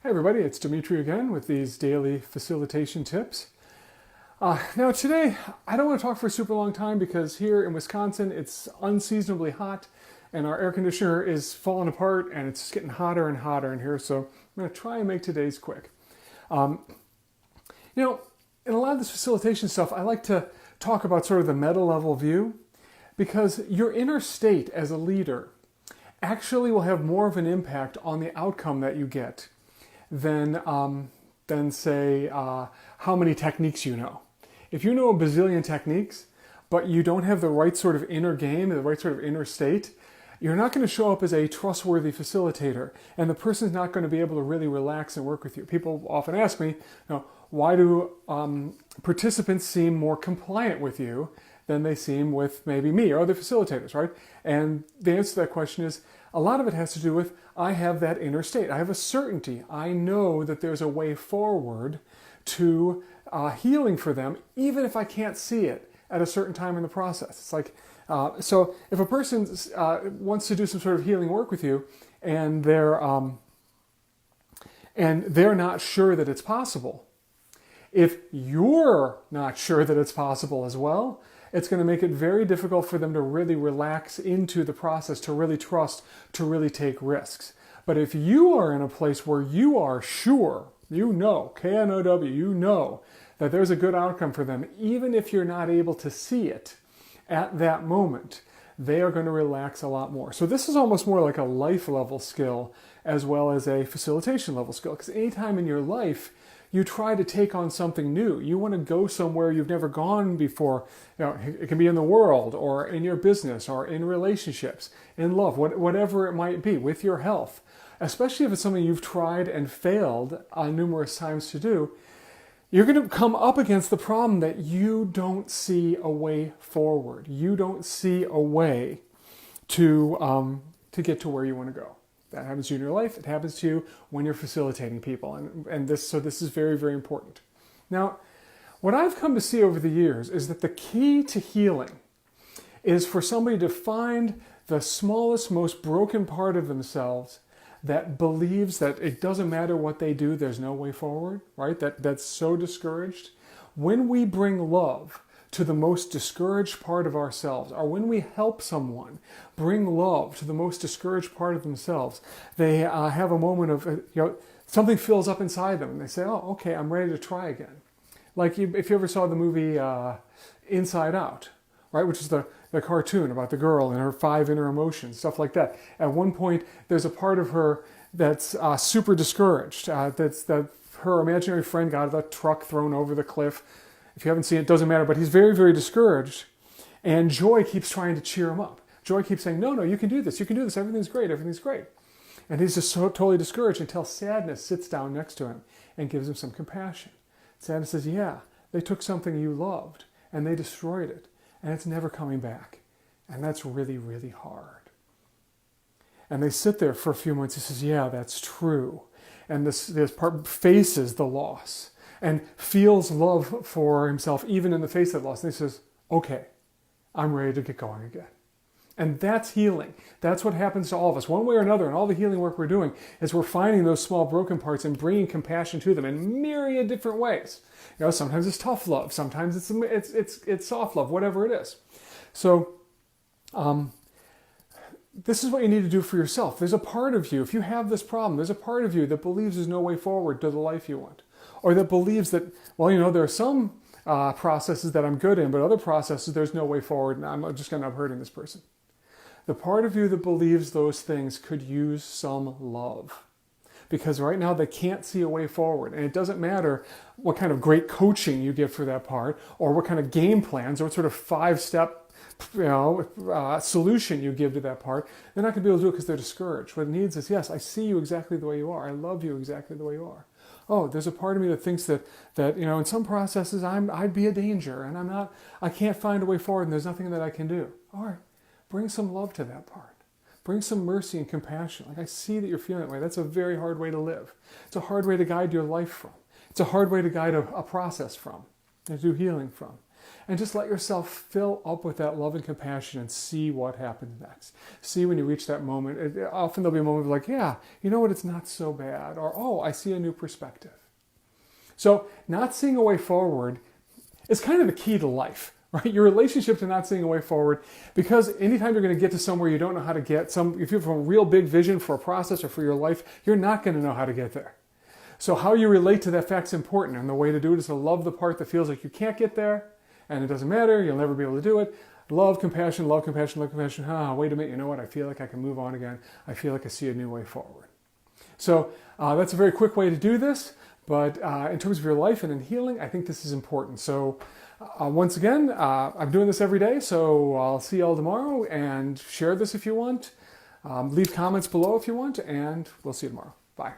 Hi everybody, it's Dimitri again with these daily facilitation tips. Now today, I don't want to talk for a super long time because here in Wisconsin it's unseasonably hot and our air conditioner is falling apart and it's just getting hotter and hotter in here, so I'm going to try and make today's quick. Um, in a lot of this facilitation stuff, I like to talk about sort of the meta level view because your inner state as a leader actually will have more of an impact on the outcome that you get than say, how many techniques you know. If you know a bazillion techniques, but you don't have the right sort of inner game, the right sort of inner state, you're not going to show up as a trustworthy facilitator, and the person's not going to be able to really relax and work with you. People often ask me, why do participants seem more compliant with you than they seem with maybe me or other facilitators, right? And the answer to that question is, a lot of it has to do with, I have that inner state. I have a certainty. I know that there's a way forward to healing for them, even if I can't see it at a certain time in the process. It's like, so if a person wants to do some sort of healing work with you and they're not sure that it's possible, if you're not sure that it's possible as well, it's going to make it very difficult for them to really relax into the process, to really trust, to really take risks. But if you are in a place where you are sure, you know, K-N-O-W, you know that there's a good outcome for them, even if you're not able to see it at that moment, they are going to relax a lot more. So this is almost more like a life level skill as well as a facilitation level skill. Because anytime in your life you try to take on something new, you want to go somewhere you've never gone before. It can be in the world or in your business or in relationships, in love, whatever it might be, with your health. Especially if it's something you've tried and failed numerous times to do, you're going to come up against the problem that you don't see a way forward. You don't see a way to get to where you want to go. That happens to you in your life. It happens to you when you're facilitating people. So this is very, very important. Now, what I've come to see over the years is that the key to healing is for somebody to find the smallest, most broken part of themselves that believes that it doesn't matter what they do, there's no way forward, right? That's so discouraged. When we bring love to the most discouraged part of ourselves, or when we help someone bring love to the most discouraged part of themselves, they have a moment of, something fills up inside them and they say, oh, okay, I'm ready to try again. Like if you ever saw the movie Inside Out, right, which is the cartoon about the girl and her 5 inner emotions, stuff like that. At one point, there's a part of her that's super discouraged. That her imaginary friend got the truck thrown over the cliff. If you haven't seen it, it doesn't matter, but he's very, very discouraged. And Joy keeps trying to cheer him up. Joy keeps saying, no, you can do this, everything's great. And he's just so totally discouraged until Sadness sits down next to him and gives him some compassion. Sadness says, yeah, they took something you loved and they destroyed it. And it's never coming back. And that's really, really hard. And they sit there for a few months. He says, yeah, that's true. And this part faces the loss and feels love for himself even in the face of loss. And he says, okay, I'm ready to get going again. And that's healing. That's what happens to all of us. One way or another, and all the healing work we're doing is we're finding those small broken parts and bringing compassion to them in myriad different ways. Sometimes it's tough love. Sometimes it's soft love, whatever it is. So this is what you need to do for yourself. There's a part of you, if you have this problem, there's a part of you that believes there's no way forward to the life you want. Or that believes that, there are some processes that I'm good in, but other processes there's no way forward and I'm just going to end up hurting this person. The part of you that believes those things could use some love. Because right now they can't see a way forward. And it doesn't matter what kind of great coaching you give for that part, or what kind of game plans, or what sort of 5-step solution you give to that part. They're not going to be able to do it because they're discouraged. What it needs is, yes, I see you exactly the way you are. I love you exactly the way you are. Oh, there's a part of me that thinks that in some processes I'd be a danger and I can't find a way forward and there's nothing that I can do. All right, bring some love to that part. Bring some mercy and compassion. Like, I see that you're feeling that way. That's a very hard way to live. It's a hard way to guide your life from. It's a hard way to guide a process from, and to do healing from. and just let yourself fill up with that love and compassion and see what happens next. See when you reach that moment. Often there'll be a moment of like, yeah, you know what, it's not so bad. Or, oh, I see a new perspective. So not seeing a way forward is kind of the key to life, right? Your relationship to not seeing a way forward, because anytime you're going to get to somewhere you don't know how to get, if you have a real big vision for a process or for your life, you're not going to know how to get there. So how you relate to that fact's important, and the way to do it is to love the part that feels like you can't get there, and it doesn't matter, you'll never be able to do it. Love, compassion, love, compassion, love, compassion. Wait a minute, you know what? I feel like I can move on again. I feel like I see a new way forward. So that's a very quick way to do this, but in terms of your life and in healing, I think this is important. So once again, I'm doing this every day, so I'll see you all tomorrow, and share this if you want. Leave comments below if you want, and we'll see you tomorrow. Bye.